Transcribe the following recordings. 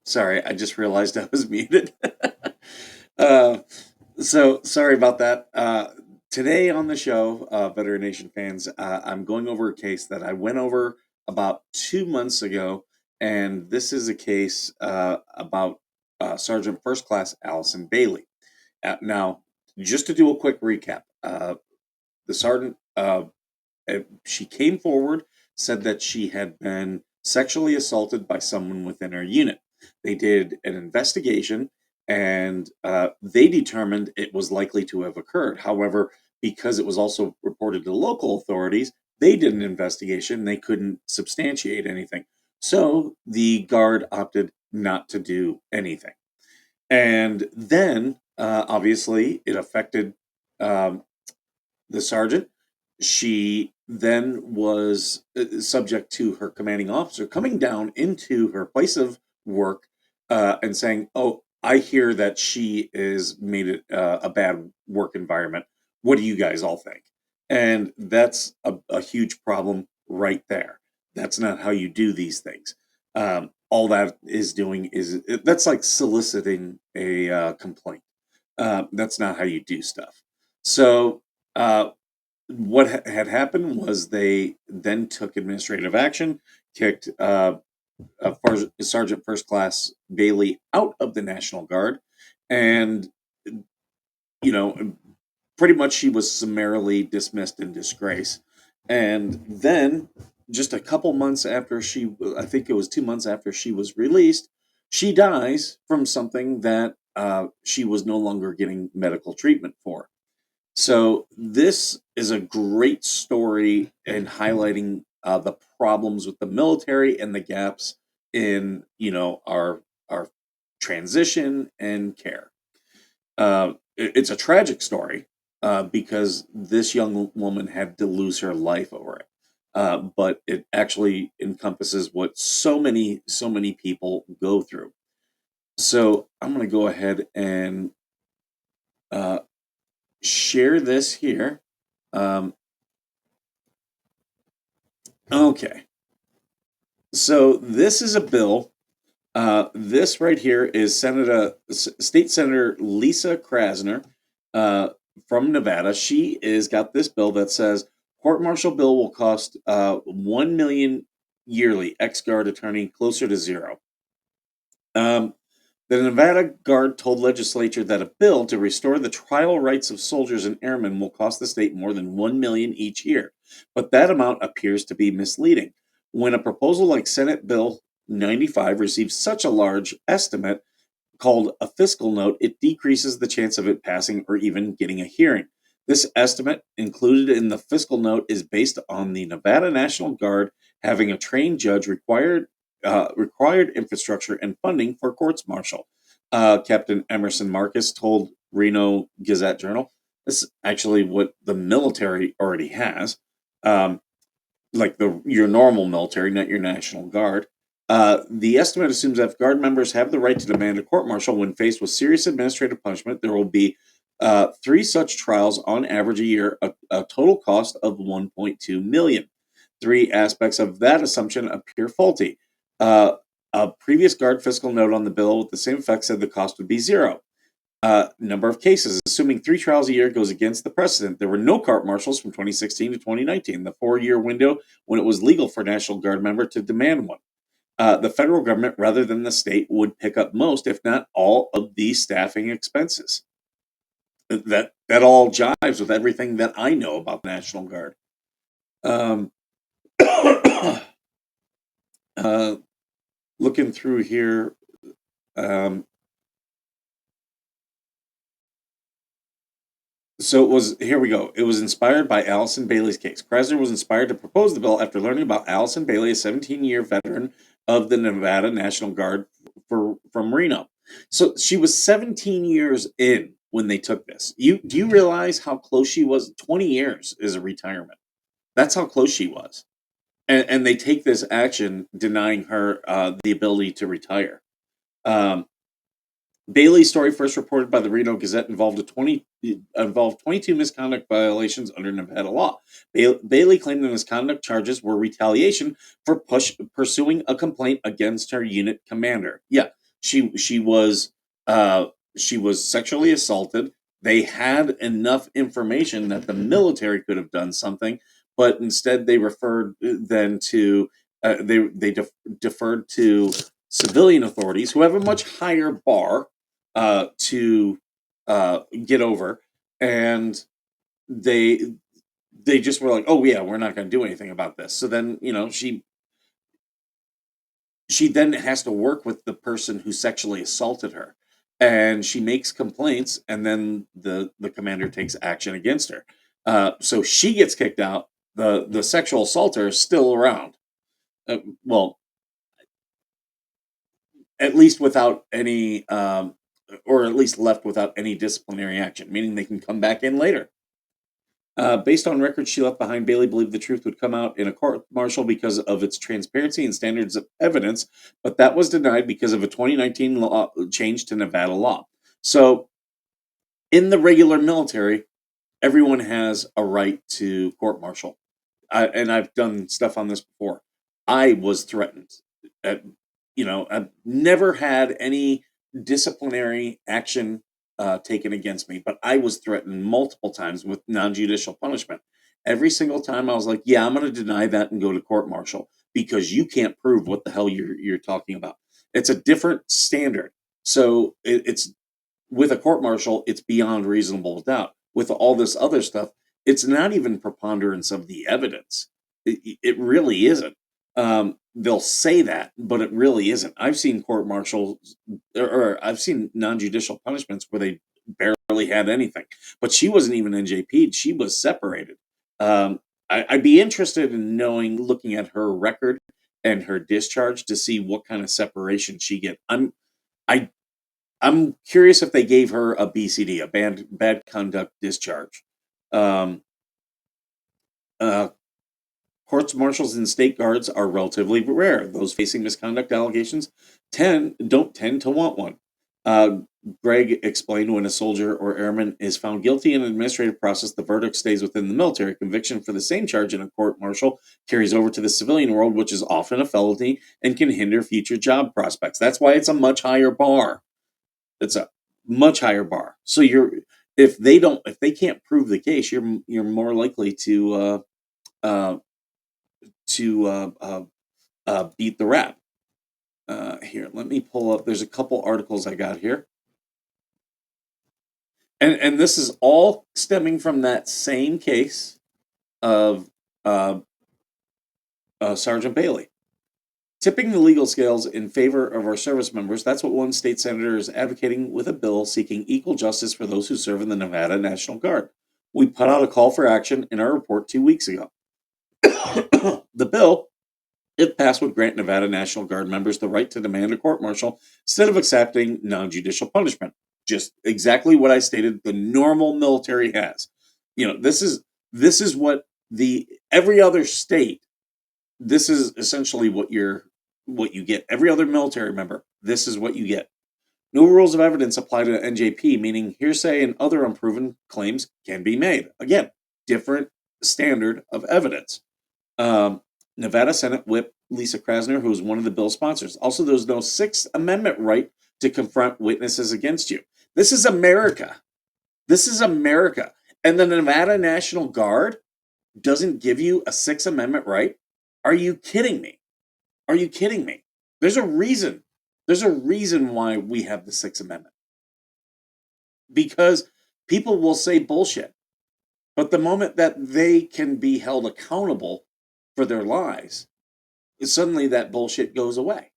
Sorry, I just realized I was muted. uh, so sorry about that. Today on the show, Veteran Nation fans, I'm going over a case that I went over about 2 months ago, and this is a case about Sergeant First Class Allison Bailey. Now, just to do a quick recap, the sergeant she came forward, said that she had been sexually assaulted by someone within her unit. They did an investigation and they determined it was likely to have occurred. However, because it was also reported to local authorities, they did an investigation. They couldn't substantiate anything. So the guard opted not to do anything. And then, obviously, it affected um, the sergeant. She then was subject to her commanding officer coming down into her place of work and saying, "Oh, I hear that she is made it a bad work environment. What do you guys all think?" And that's a huge problem right there. That's not how you do these things. All that is doing is that's like soliciting a complaint. That's not how you do stuff. So uh, what had happened was they then took administrative action, kicked Sergeant First Class Bailey out of the National Guard, and you know, pretty much she was summarily dismissed in disgrace. And then, just a couple months after I think it was 2 months after she was released, she dies from something that she was no longer getting medical treatment for. So this is a great story in highlighting the problems with the military and the gaps in our transition and care. It's a tragic story because this young woman had to lose her life over it. But it actually encompasses what so many people go through. So I'm going to go ahead and uh, share this here. Um, okay, so this is a bill. This right here is State Senator Lisa Krasner uh, from Nevada. She is got this bill that says court-martial bill will cost 1 million yearly. Ex-guard attorney closer to zero. Um, the Nevada Guard told legislature that a bill to restore the trial rights of soldiers and airmen will cost the state more than 1 million each year, but that amount appears to be misleading. When a proposal like Senate Bill 95 receives such a large estimate called a fiscal note, it decreases the chance of it passing or even getting a hearing. This estimate included in the fiscal note is based on the Nevada National Guard having a trained judge required infrastructure and funding for courts martial. Captain Emerson Marcus told Reno Gazette Journal, this is actually what the military already has, like your normal military, not your National Guard. The estimate assumes that if Guard members have the right to demand a court martial when faced with serious administrative punishment, there will be 3 such trials on average a year, a total cost of $1.2 million. 3 aspects of that assumption appear faulty. A previous Guard fiscal note on the bill with the same effect said the cost would be zero. Number of cases, assuming 3 trials a year goes against the precedent. There were no court martials from 2016 to 2019, the 4-year window when it was legal for a National Guard member to demand one. The federal government, rather than the state, would pick up most, if not all, of these staffing expenses. That all jives with everything that I know about the National Guard. Um, looking through here, so here we go. It was inspired by Allison Bailey's case. Krasner was inspired to propose the bill after learning about Allison Bailey, a 17-year veteran of the Nevada National Guard from Reno. So she was 17 years in when they took this. Do you realize how close she was? 20 years is a retirement. That's how close she was. And they take this action denying her the ability to retire. Um, Bailey's story, first reported by the Reno Gazette, involved 22 misconduct violations under Nevada law. Bailey claimed the misconduct charges were retaliation for pursuing a complaint against her unit commander. Yeah, She was sexually assaulted. They had enough information that the military could have done something, but instead they referred then to deferred to civilian authorities who have a much higher bar to get over, and they just were like, oh yeah, we're not going to do anything about this. So then, she then has to work with the person who sexually assaulted her, and she makes complaints, and then the commander takes action against her. So she gets kicked out. The sexual assaulter is still around. Well, at least without any, or at least left without any disciplinary action, meaning they can come back in later. Based on records she left behind, Bailey believed the truth would come out in a court-martial because of its transparency and standards of evidence, but that was denied because of a 2019 law change to Nevada law. So, in the regular military, everyone has a right to court-martial. And I've done stuff on this before. I was threatened. At, I've never had any disciplinary action taken against me, but I was threatened multiple times with non-judicial punishment. Every single time I was like, yeah, I'm going to deny that and go to court-martial because you can't prove what the hell you're talking about. It's a different standard. So it's with a court-martial, it's beyond reasonable doubt. With all this other stuff, it's not even preponderance of the evidence. It really isn't. They'll say that, but it really isn't. I've seen court-martials, or I've seen non-judicial punishments where they barely had anything. But she wasn't even NJP'd. She was separated. I'd be interested in looking at her record and her discharge to see what kind of separation she get. I'm curious if they gave her a BCD, a bad conduct discharge. Courts martials and state guards are relatively rare. Those facing misconduct allegations don't tend to want one. Greg explained, when a soldier or airman is found guilty in an administrative process, the verdict stays within the military. Conviction for the same charge in a court martial carries over to the civilian world, which is often a felony and can hinder future job prospects. That's why it's a much higher bar. It's a much higher bar. So if they can't prove the case, you're more likely to beat the rap. Here, let me pull up. There's a couple articles I got here, and this is all stemming from that same case of Sergeant Bailey. Tipping the legal scales in favor of our service members, that's what one state senator is advocating with a bill seeking equal justice for those who serve in the Nevada National Guard. We put out a call for action in our report 2 weeks ago. The bill, if passed, would grant Nevada National Guard members the right to demand a court-martial instead of accepting non-judicial punishment. Just exactly what I stated the normal military has. This is what every other state, this is essentially what you get. Every other military member, this is what you get. No rules of evidence apply to NJP, meaning hearsay and other unproven claims can be made. Again, different standard of evidence. Nevada Senate Whip Lisa Krasner, who is one of the bill sponsors. Also, there's no Sixth Amendment right to confront witnesses against you. This is America. This is America. And the Nevada National Guard doesn't give you a Sixth Amendment right? Are you kidding me? Are you kidding me? There's a reason. There's a reason why we have the Sixth Amendment. Because people will say bullshit. But the moment that they can be held accountable for their lies, suddenly that bullshit goes away.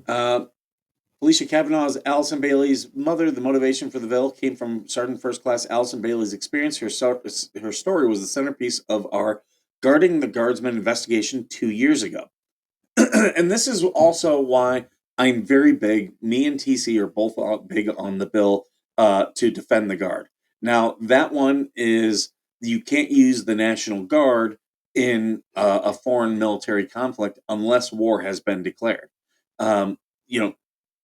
Felicia Kavanaugh's Allison Bailey's mother. The motivation for the bill came from Sergeant First Class Allison Bailey's experience. Her story was the centerpiece of our Guarding the Guardsman investigation 2 years ago. And this is also why I'm very big. Me and TC are both big on the bill to defend the Guard. Now, that one is you can't use the National Guard in a foreign military conflict unless war has been declared.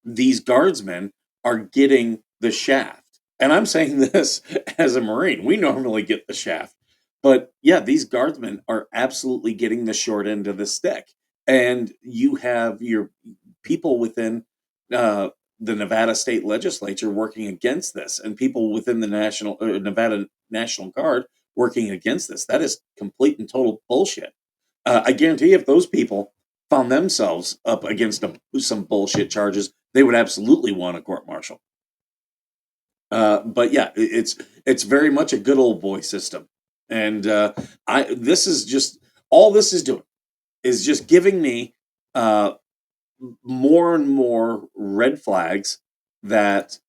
These guardsmen are getting the shaft. And I'm saying this as a Marine. We normally get the shaft. But yeah, these guardsmen are absolutely getting the short end of the stick. And you have people within the Nevada state legislature working against this, and people within the Nevada National Guard working against this. That is complete and total bullshit. I guarantee if those people found themselves up against some bullshit charges, they would absolutely want a court martial. But yeah, it's very much a good old boy system, and this is just all this is doing is just giving me more and more red flags that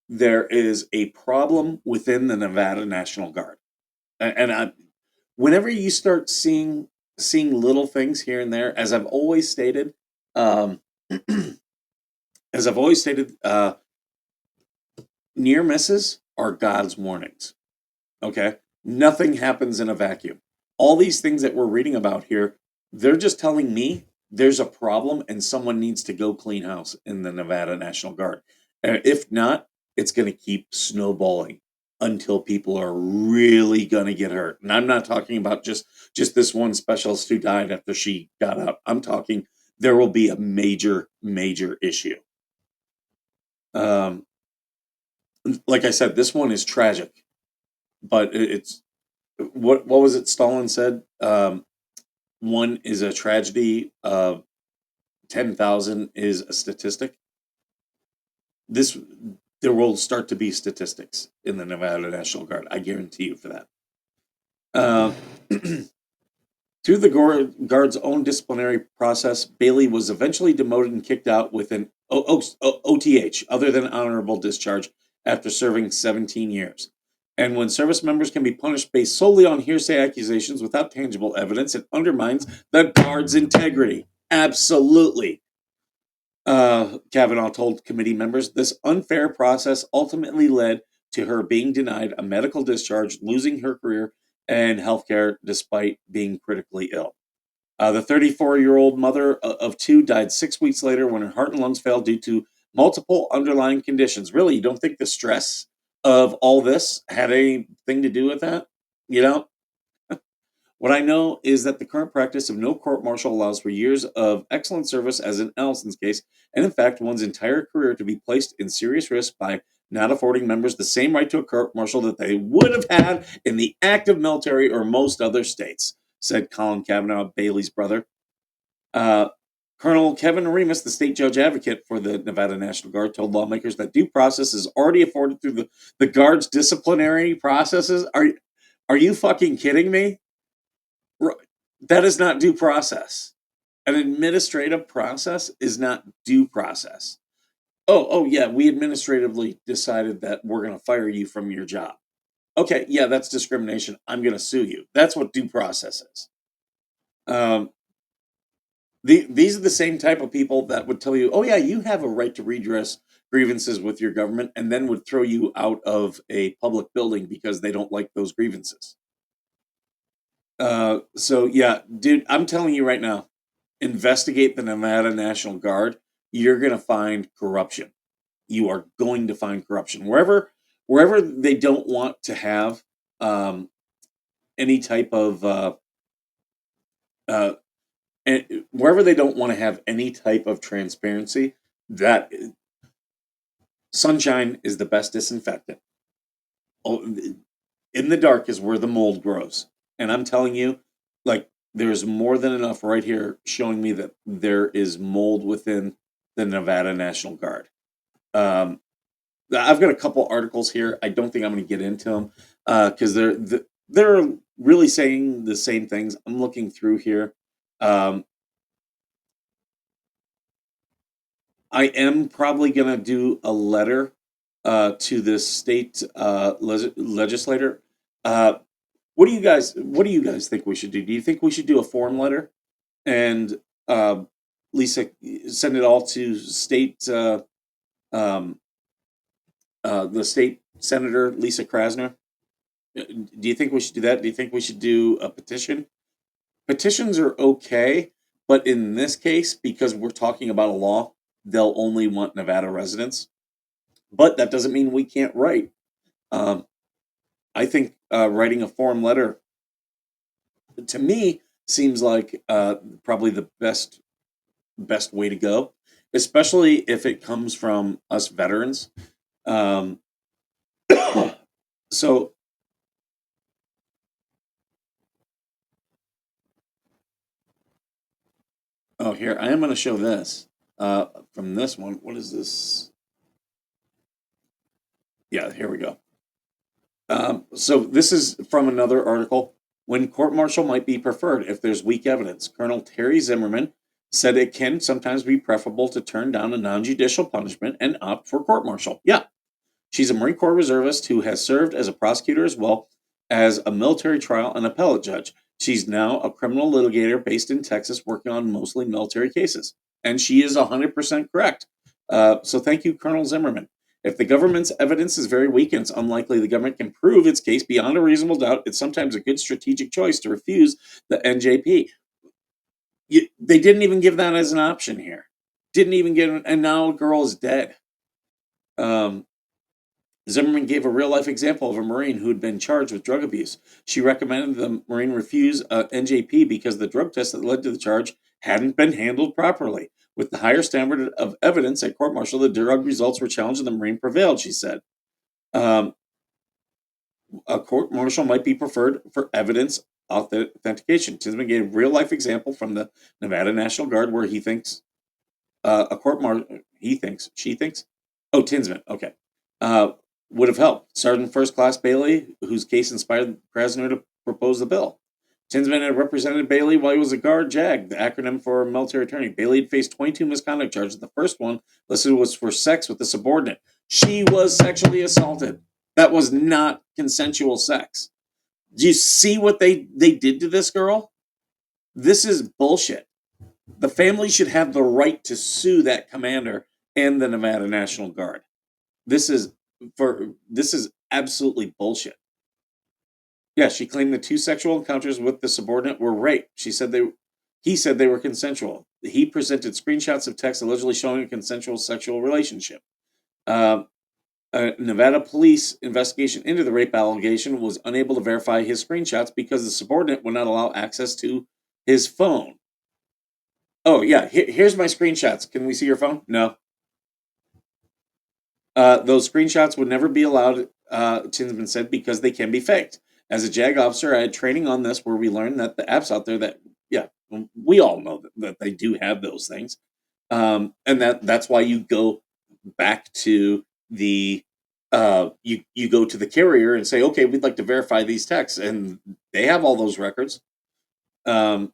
there is a problem within the Nevada National Guard, and whenever you start seeing little things here and there, as I've always stated, um, as I've always stated, near misses are God's warnings. Okay, nothing happens in a vacuum. All these things that we're reading about here, they're just telling me there's a problem and someone needs to go clean house in the Nevada National Guard. If not, it's going to keep snowballing until people are really going to get hurt. And I'm not talking about just this one specialist who died after she got out. I'm talking there will be a major issue. Like I said, this one is tragic, but it's what was it Stalin said? One is a tragedy. 10,000 is a statistic. There will start to be statistics in the Nevada National Guard. I guarantee you for that. Through the Guard's own disciplinary process, Bailey was eventually demoted and kicked out with an OTH, other than honorable discharge, after serving 17 years. And when service members can be punished based solely on hearsay accusations without tangible evidence, it undermines the Guard's integrity. Absolutely. Kavanaugh told committee members this unfair process ultimately led to her being denied a medical discharge, losing her career and healthcare despite being critically ill. The 34-year-old mother of two died 6 weeks later when her heart and lungs failed due to multiple underlying conditions. Really, you don't think the stress of all this had anything to do with that? You know? What I know is that the current practice of no court martial allows for years of excellent service, as in Allison's case, and in fact, one's entire career to be placed in serious risk by not affording members the same right to a court martial that they would have had in the active military or most other states, said Colin Kavanaugh, Bailey's brother. Colonel Kevin Remus, the state judge advocate for the Nevada National Guard, told lawmakers that due process is already afforded through the Guard's disciplinary processes. Are you fucking kidding me? That is not due process. An administrative process is not due process. Oh yeah, we administratively decided that we're going to fire you from your job. Okay, yeah, that's discrimination. I'm going to sue you. That's what due process is. These are the same type of people that would tell you, oh yeah, you have a right to redress grievances with your government, and then would throw you out of a public building because they don't like those grievances. So yeah, dude, I'm telling you right now, investigate the Nevada National Guard. You're going to find corruption. You are going to find corruption wherever they don't want to have any type of wherever they don't want to have any type of transparency. That sunshine is the best disinfectant. In the dark is where the mold grows. And I'm telling you, like, there's more than enough right here showing me that there is mold within the Nevada National Guard. I've got a couple articles here. I don't think I'm going to get into them because they're really saying the same things. I'm looking through here. I am probably going to do a letter to this state legislator. What do you guys think we should do? Do you think we should do a form letter and Lisa send it all to the state senator Lisa Krasner? Do you think we should do that? Do you think we should do a petition? Petitions are okay, but in this case, because we're talking about a law, they'll only want Nevada residents. But that doesn't mean we can't write. I think writing a form letter, to me, seems like probably the best way to go. especially if it comes from us veterans. Um, so, oh, here, I am going to show this from this one. What is this? Yeah, here we go. So this is from another article. When court martial might be preferred if there's weak evidence, Colonel Terry Zimmerman said it can sometimes be preferable to turn down a non-judicial punishment and opt for court martial. Yeah, she's a Marine Corps reservist who has served as a prosecutor as well as a military trial and appellate judge. She's now a criminal litigator based in Texas working on mostly military cases. And she is 100% correct. So thank you, Colonel Zimmerman. If the government's evidence is very weak and it's unlikely the government can prove its case beyond a reasonable doubt, it's sometimes a good strategic choice to refuse the NJP. They didn't even give that as an option here. Didn't even give, and now a girl is dead. Um, Zimmerman gave a real life example of a Marine who had been charged with drug abuse. She recommended the Marine refuse NJP because the drug test that led to the charge hadn't been handled properly. With the higher standard of evidence at court martial, the drug results were challenged and the Marine prevailed, she said. Um, a court martial might be preferred for evidence authentication. Tinsman gave a real life example from the Nevada National Guard where he thinks a court martial, she thinks, oh, Tinsman, okay, would have helped. Sergeant First Class Bailey, whose case inspired Krasner to propose the bill. Tinsman had represented Bailey while he was a guard JAG, the acronym for military attorney. Bailey had faced 22 misconduct charges. The first one listed was for sex with a subordinate. She was sexually assaulted. That was not consensual sex. Do you see what they did to this girl? This is bullshit. The family should have the right to sue that commander and the Nevada National Guard. This is absolutely bullshit. Yeah, she claimed the two sexual encounters with the subordinate were rape. He said they were consensual. He presented screenshots of text allegedly showing a consensual sexual relationship. A Nevada police investigation into the rape allegation was unable to verify his screenshots because the subordinate would not allow access to his phone. Oh, yeah, here's my screenshots. Can we see your phone? No. Those screenshots would never be allowed, Tinsman said, because they can be faked. As a JAG officer, I had training on this where we learned that the apps out there that, yeah, we all know that they do have those things. And that's why you go back to the, you go to the carrier and say, okay, we'd like to verify these texts. And they have all those records. And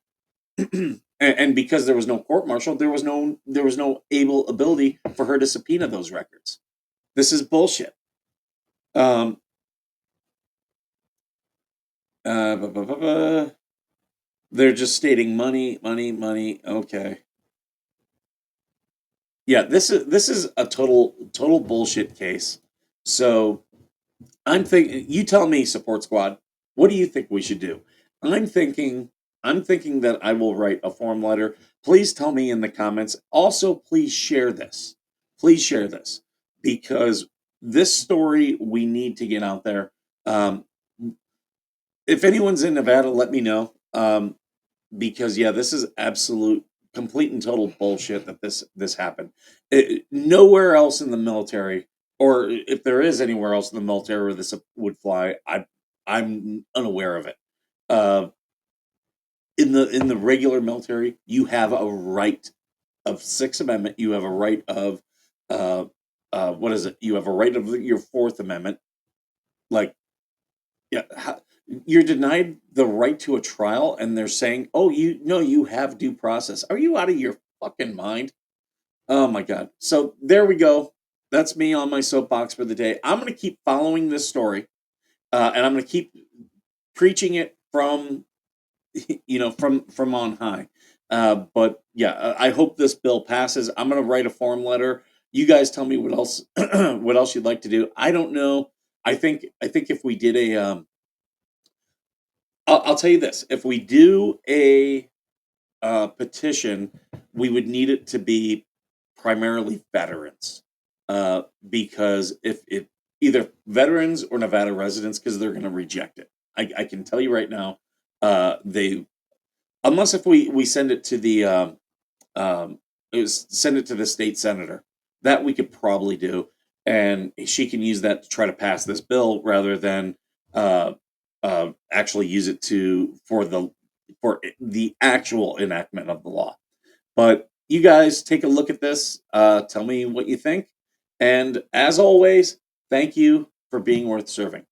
because there was no court martial, there was no ability for her to subpoena those records. This is bullshit. They're just stating money. Okay. Yeah, this is a total bullshit case. So I'm thinking. You tell me, support squad. What do you think we should do? I'm thinking that I will write a form letter. Please tell me in the comments. Also, please share this. Please share this because this story we need to get out there. If anyone's in Nevada, let me know. Because yeah, this is absolute, complete and total bullshit that this happened. Nowhere else in the military, or if there is anywhere else in the military where this would fly, I'm unaware of it. In the regular military, you have a right of Sixth Amendment. You have a right of what is it? You have a right of your Fourth Amendment. Like, yeah, you're denied the right to a trial, and they're saying, "Oh, you have due process." Are you out of your fucking mind? Oh my god! So there we go. That's me on my soapbox for the day. I'm going to keep following this story, and I'm going to keep preaching it from from on high. But yeah, I hope this bill passes. I'm going to write a form letter. You guys tell me what else what else you'd like to do. I don't know. I think if we did a I'll tell you this: if we do a petition, we would need it to be primarily veterans, because if it either veterans or Nevada residents, because they're going to reject it. I can tell you right now, they unless if we send it to the send it to the state senator. That we could probably do, and she can use that to try to pass this bill rather than actually use it for the actual enactment of the law. But you guys take a look at this. Tell me what you think. And as always, thank you for being worth serving.